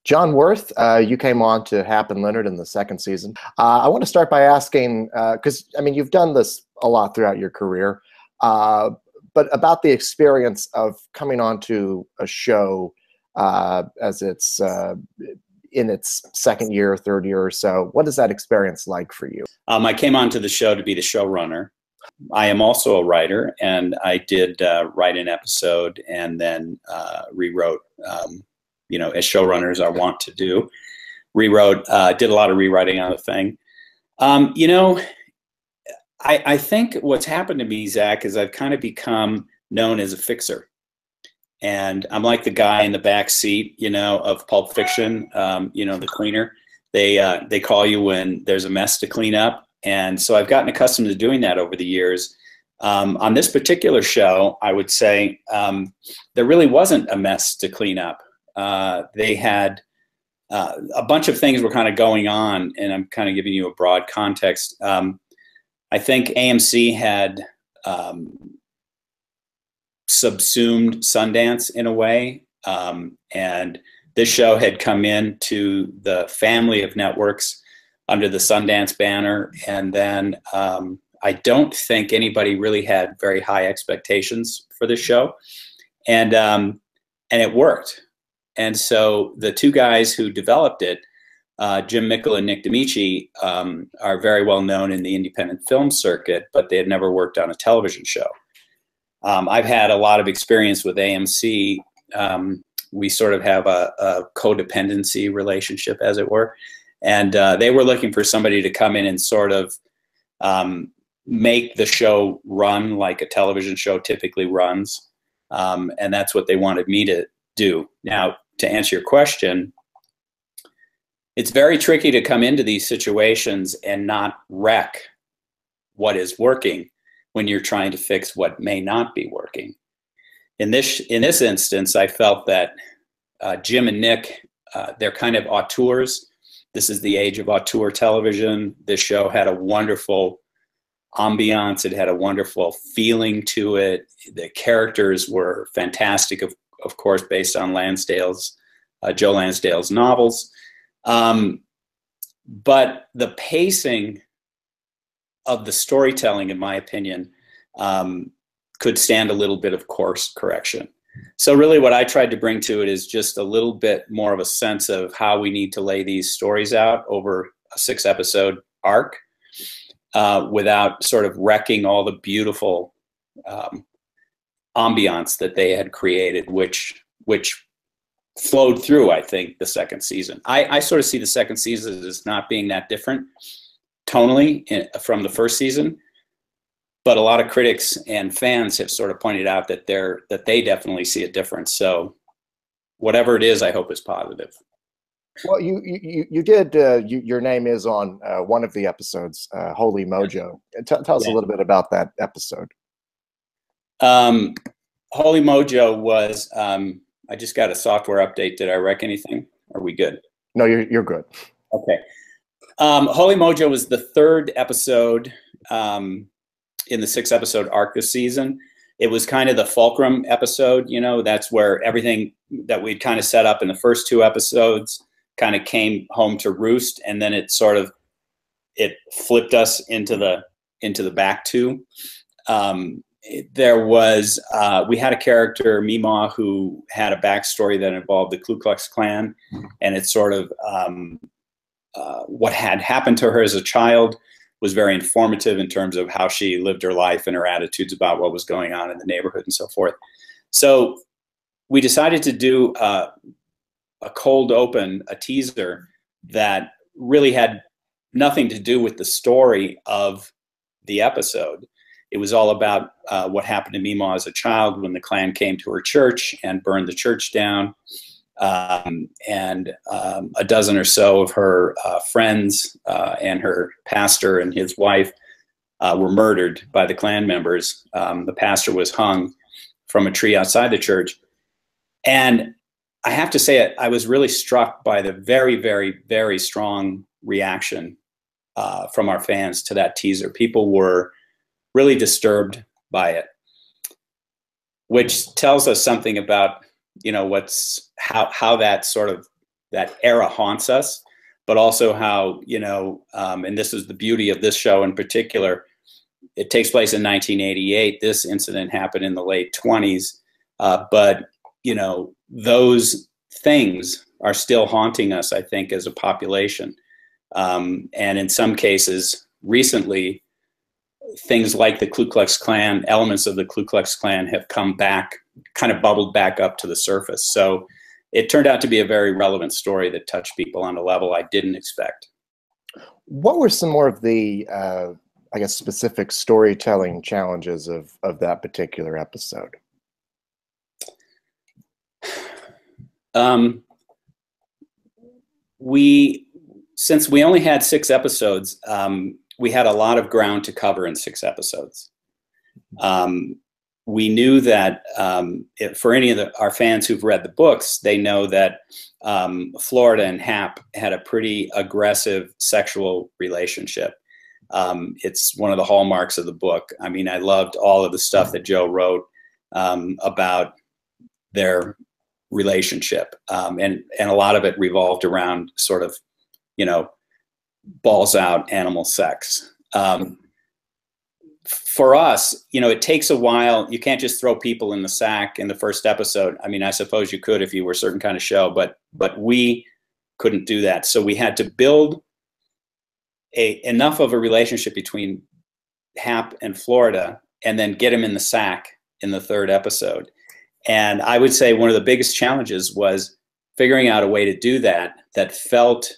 John Wirth, you came on to Hap and Leonard in the second season. I want to start by asking, because I mean, you've done this a lot throughout your career, but about the experience of coming onto a show as it's in its second year, third year or so. What is that experience like for you? I came onto the show to be the showrunner. I am also a writer, and I did write an episode and then rewrote, as showrunners are wont to do. Rewrote, did a lot of rewriting on the thing. I think what's happened to me, Zach, is I've kind of become known as a fixer. And I'm like the guy in the back seat, of Pulp Fiction, the cleaner. They call you when there's a mess to clean up. And so I've gotten accustomed to doing that over the years. On this particular show, I would say there really wasn't a mess to clean up. They had a bunch of things were kind of going on, and I'm kind of giving you a broad context. I think AMC had subsumed Sundance in a way, and this show had come into the family of networks under the Sundance banner, and then I don't think anybody really had very high expectations for this show, and it worked. And so the two guys who developed it, Jim Mickle and Nick Damici, are very well known in the independent film circuit, but they had never worked on a television show. I've had a lot of experience with AMC. We sort of have a codependency relationship, as it were. And they were looking for somebody to come in and sort of make the show run like a television show typically runs. And that's what they wanted me to do. Now, to answer your question, it's very tricky to come into these situations and not wreck what is working when you're trying to fix what may not be working. In this instance, I felt that Jim and Nick, they're kind of auteurs. This is the age of auteur television. This show had a wonderful ambiance. It had a wonderful feeling to it. The characters were fantastic, of course, based on Joe Lansdale's novels. But the pacing of the storytelling, in my opinion, could stand a little bit of course correction. So really what I tried to bring to it is just a little bit more of a sense of how we need to lay these stories out over a 6-episode arc without sort of wrecking all the beautiful ambiance that they had created, which flowed through, I think, the second season. I sort of see the second season as not being that different tonally from the first season, but a lot of critics and fans have sort of pointed out that they definitely see a difference. So whatever it is, I hope is positive. Well, you did. Your name is on one of the episodes, Holy Mojo. Tell us a little bit about that episode. Holy Mojo was. I just got a software update. Did I wreck anything? Are we good? No, you're good. Okay. Holy Mojo was the third episode in the 6-episode arc this season. It was kind of the fulcrum episode. That's where everything that we'd kind of set up in the first 2 episodes kind of came home to roost, and then it flipped us into the back 2. We had a character, Mima, who had a backstory that involved the Ku Klux Klan, and it's sort of what had happened to her as a child was very informative in terms of how she lived her life and her attitudes about what was going on in the neighborhood and so forth. So we decided to do a cold open, a teaser that really had nothing to do with the story of the episode. It was all about what happened to Mima as a child when the Klan came to her church and burned the church down. And a dozen or so of her friends and her pastor and his wife were murdered by the Klan members. The pastor was hung from a tree outside the church. And I have to say, I was really struck by the very, very, very strong reaction from our fans to that teaser. People were really disturbed by it, which tells us something about how that sort of that era haunts us, but also how, you know, and this is the beauty of this show in particular. It takes place in 1988. This incident happened in the late 20s, but you know, those things are still haunting us, I think, as a population. And in some cases, recently, things like the Ku Klux Klan, elements of the Ku Klux Klan have come back, kind of bubbled back up to the surface. So it turned out to be a very relevant story that touched people on a level I didn't expect. What were some more of the, I guess, specific storytelling challenges of that particular episode? Since we only had 6 episodes, we had a lot of ground to cover in 6 episodes. We knew that for any of our fans who've read the books, they know that Florida and Hap had a pretty aggressive sexual relationship. It's one of the hallmarks of the book. I mean, I loved all of the stuff that Joe wrote about their relationship, and a lot of it revolved around sort of, you know, balls out animal sex. For us, you know, it takes a while. You can't just throw people in the sack in the first episode. I mean, I suppose you could if you were a certain kind of show, but we couldn't do that. So we had to build enough of a relationship between Hap and Florida, and then get him in the sack in the 3rd episode. And I would say one of the biggest challenges was figuring out a way to do that that felt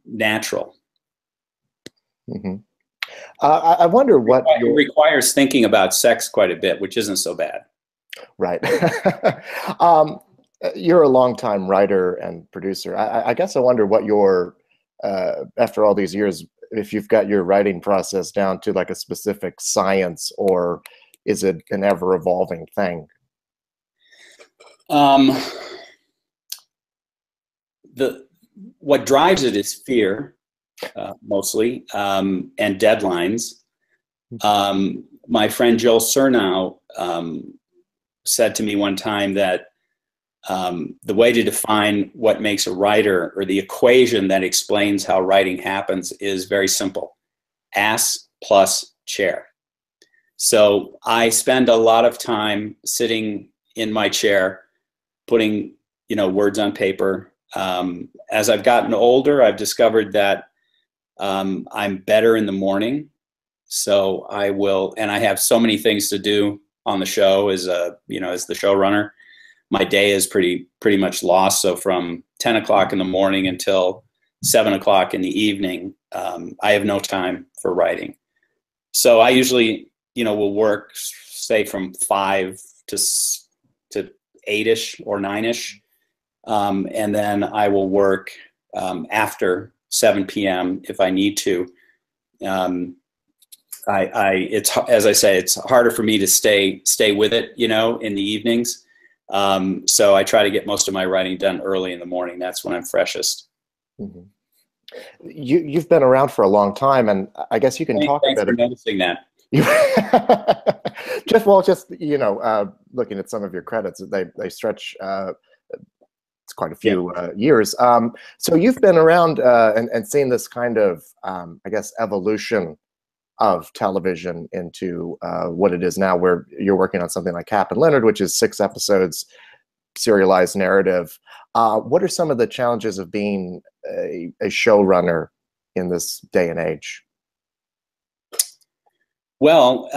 natural. Mm-hmm. I wonder what it requires thinking about sex quite a bit, which isn't so bad. Right. You're a longtime writer and producer. I guess I wonder what your, after all these years, if you've got your writing process down to like a specific science, or is it an ever-evolving thing? What drives it is fear, mostly, and deadlines. My friend Joel Surnow said to me one time that the way to define what makes a writer, or the equation that explains how writing happens, is very simple: ass plus chair. So I spend a lot of time sitting in my chair, putting, you know, words on paper. As I've gotten older, I've discovered that I'm better in the morning. So I will, and I have so many things to do on the show as you know, as the showrunner. My day is pretty much lost. So from 10 o'clock in the morning until 7 o'clock in the evening, I have no time for writing. So I usually, you know, will work, say, from 5 to 8-ish or 9-ish. And then I will work after 7 p.m. if I need to. It's, as I say, it's harder for me to stay with it, you know, in the evenings. So I try to get most of my writing done early in the morning. That's when I'm freshest. Mm-hmm. You've been around for a long time, and I guess you can talk a bit. Thanks for noticing that. just you know, looking at some of your credits, they stretch. It's quite a few years. So you've been around and seen this kind of, I guess, evolution of television into what it is now, where you're working on something like Hap and Leonard, which is 6 episodes, serialized narrative. What are some of the challenges of being a showrunner in this day and age? Well,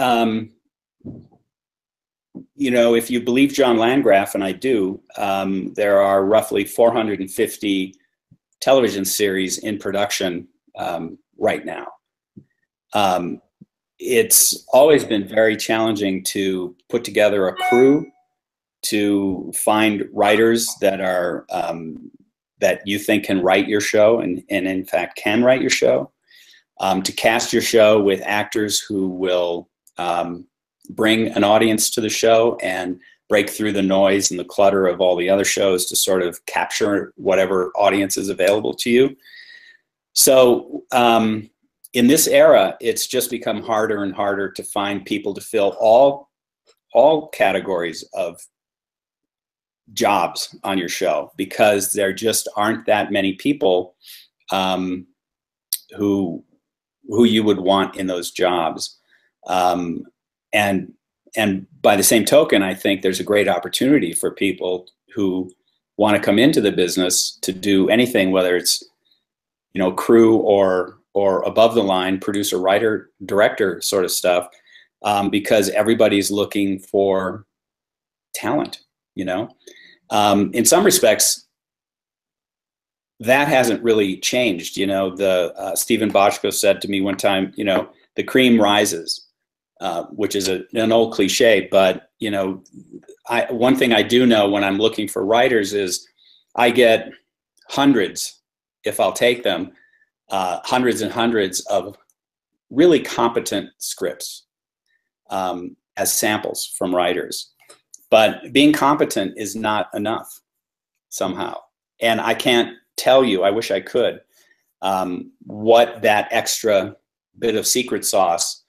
you know, if you believe John Landgraf, and I do, there are roughly 450 television series in production right now. It's always been very challenging to put together a crew, to find writers that are that you think can write your show, and in fact can write your show, to cast your show with actors who will bring an audience to the show and break through the noise and the clutter of all the other shows to sort of capture whatever audience is available to you. So in this era, it's just become harder and harder to find people to fill all categories of jobs on your show, because there just aren't that many people who you would want in those jobs. And by the same token, I think there's a great opportunity for people who want to come into the business to do anything, whether it's, you know, crew or above the line, producer, writer, director sort of stuff, because everybody's looking for talent, you know. In some respects, that hasn't really changed. You know, the Stephen Bochco said to me one time, you know, the cream rises, which is an old cliche, but, you know, one thing I do know when I'm looking for writers is I get hundreds, if I'll take them, hundreds and hundreds of really competent scripts as samples from writers. But being competent is not enough somehow. And I can't tell you, I wish I could, what that extra bit of secret sauce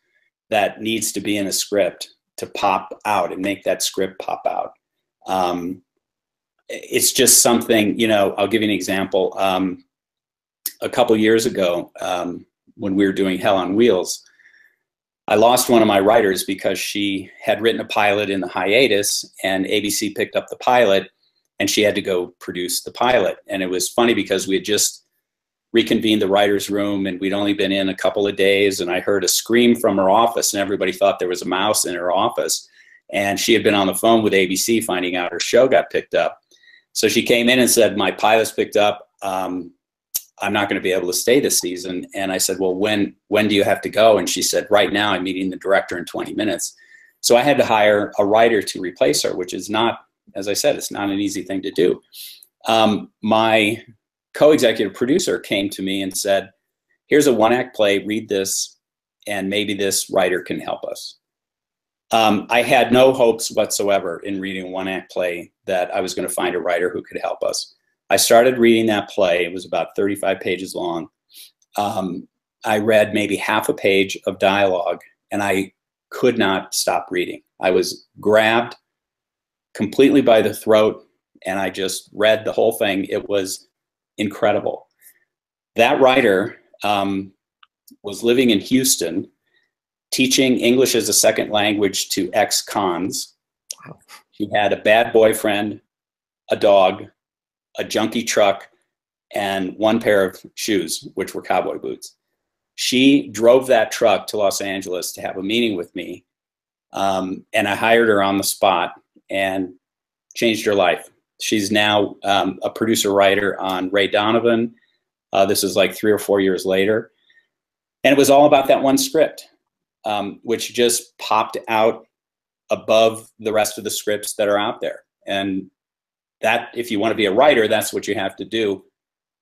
that needs to be in a script to pop out and make that script pop out. It's just something, you know, I'll give you an example. A couple years ago, when we were doing Hell on Wheels, I lost one of my writers because she had written a pilot in the hiatus, and ABC picked up the pilot, and she had to go produce the pilot. And it was funny because we had just reconvened the writer's room, and we'd only been in a couple of days, and I heard a scream from her office, and everybody thought there was a mouse in her office. And she had been on the phone with ABC finding out her show got picked up. So she came in and said, my pilot's picked up. I'm not going to be able to stay this season. And I said, well, when do you have to go? And she said, right now, I'm meeting the director in 20 minutes. So I had to hire a writer to replace her, which is not, as I said, it's not an easy thing to do. My co-executive producer came to me and said, here's a one-act play, read this, and maybe this writer can help us. I had no hopes whatsoever in reading a one-act play that I was going to find a writer who could help us. I started reading that play. It was about 35 pages long. I read maybe half a page of dialogue, and I could not stop reading. I was grabbed completely by the throat, and I just read the whole thing. It was incredible. That writer was living in Houston, teaching English as a second language to ex-cons. He had a bad boyfriend, a dog, a junky truck, and one pair of shoes, which were cowboy boots. She drove that truck to Los Angeles to have a meeting with me, and I hired her on the spot and changed her life. She's now a producer-writer on Ray Donovan. This is like 3 or 4 years later. And it was all about that one script, which just popped out above the rest of the scripts that are out there. And that, if you want to be a writer, that's what you have to do.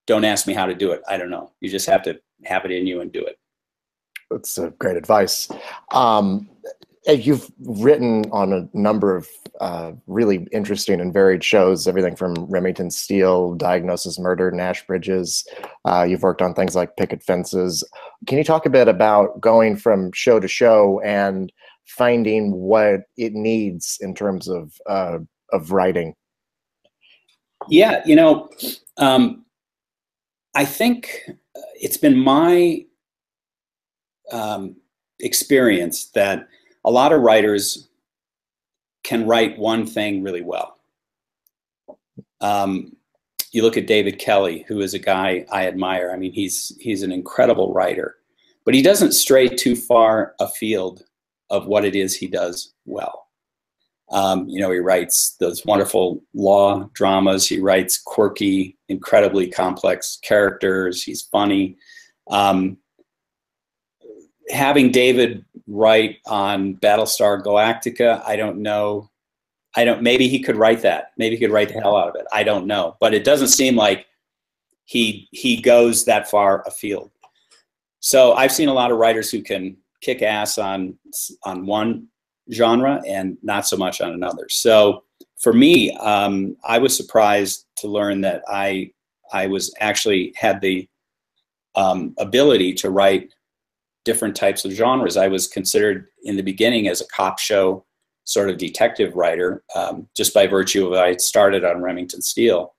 Don't ask me how to do it. I don't know. You just have to have it in you and do it. That's great advice. You've written on a number of really interesting and varied shows, everything from Remington Steele, Diagnosis Murder, Nash Bridges. You've worked on things like Picket Fences. Can you talk a bit about going from show to show and finding what it needs in terms of writing? Yeah, you know, I think it's been my experience that a lot of writers can write one thing really well. You look at David Kelly, who is a guy I admire. I mean, he's an incredible writer, but he doesn't stray too far afield of what it is he does well. You know, he writes those wonderful law dramas. He writes quirky, incredibly complex characters. He's funny. Having David write on Battlestar Galactica, I don't know. Maybe he could write that. Maybe he could write the hell out of it. I don't know. But it doesn't seem like he goes that far afield. So I've seen a lot of writers who can kick ass on one genre and not so much on another. So for me, I was surprised to learn that I was actually had the ability to write different types of genres. I was considered in the beginning as a cop show sort of detective writer, just by virtue of I started on Remington Steele.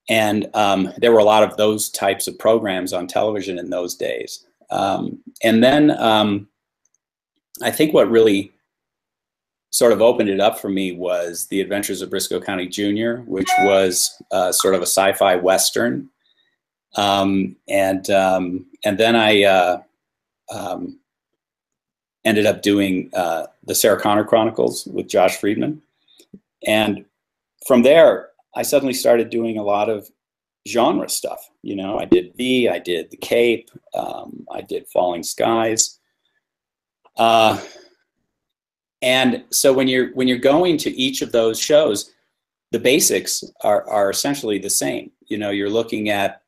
And there were a lot of those types of programs on television in those days. And then I think what really sort of opened it up for me was The Adventures of Briscoe County Jr., which was sort of a sci-fi Western. And then I ended up doing the Sarah Connor Chronicles with Josh Friedman. And from there, I suddenly started doing a lot of genre stuff. You know, I did V, I did The Cape, I did Falling Skies. And so when you're going to each of those shows, the basics are essentially the same. You know, you're looking at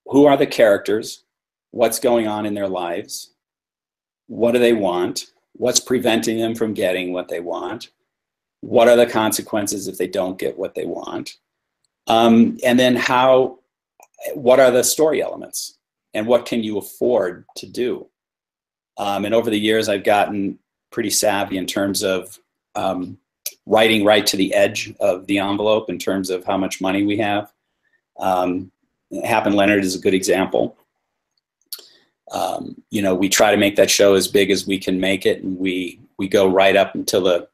who are the characters, what's going on in their lives, what do they want, what's preventing them from getting what they want, what are the consequences if they don't get what they want, and then what are the story elements, and what can you afford to do. And over the years, I've gotten pretty savvy in terms of writing right to the edge of the envelope in terms of how much money we have. Hap and Leonard is a good example. You know, we try to make that show as big as we can make it, and we go right up until the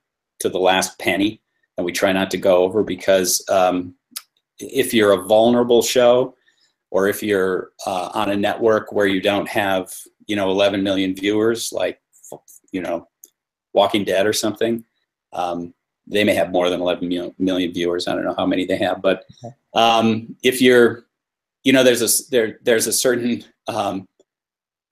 last penny, and we try not to go over, because if you're a vulnerable show, or if you're on a network where you don't have, you know, 11 million viewers, like, you know, Walking Dead or something, they may have more than 11 million viewers. I don't know how many they have, but if you're, you know, there's a certain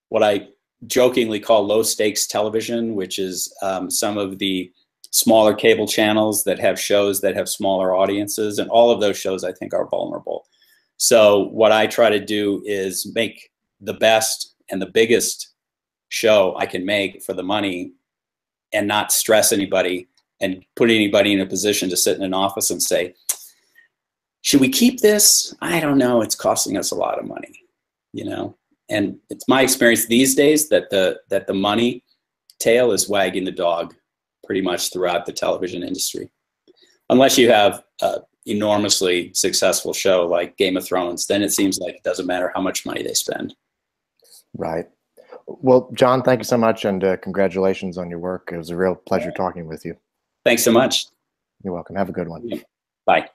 what I jokingly call low stakes television, which is some of the smaller cable channels that have shows that have smaller audiences, and all of those shows I think are vulnerable. So what I try to do is make the best and the biggest show I can make for the money, and not stress anybody and put anybody in a position to sit in an office and say, should we keep this? I don't know, it's costing us a lot of money, you know? And it's my experience these days that the money tail is wagging the dog pretty much throughout the television industry. Unless you have an enormously successful show like Game of Thrones, then it seems like it doesn't matter how much money they spend. Right. Well, John, thank you so much, and congratulations on your work. It was a real pleasure talking with you. Thanks so much. You're welcome. Have a good one. Bye.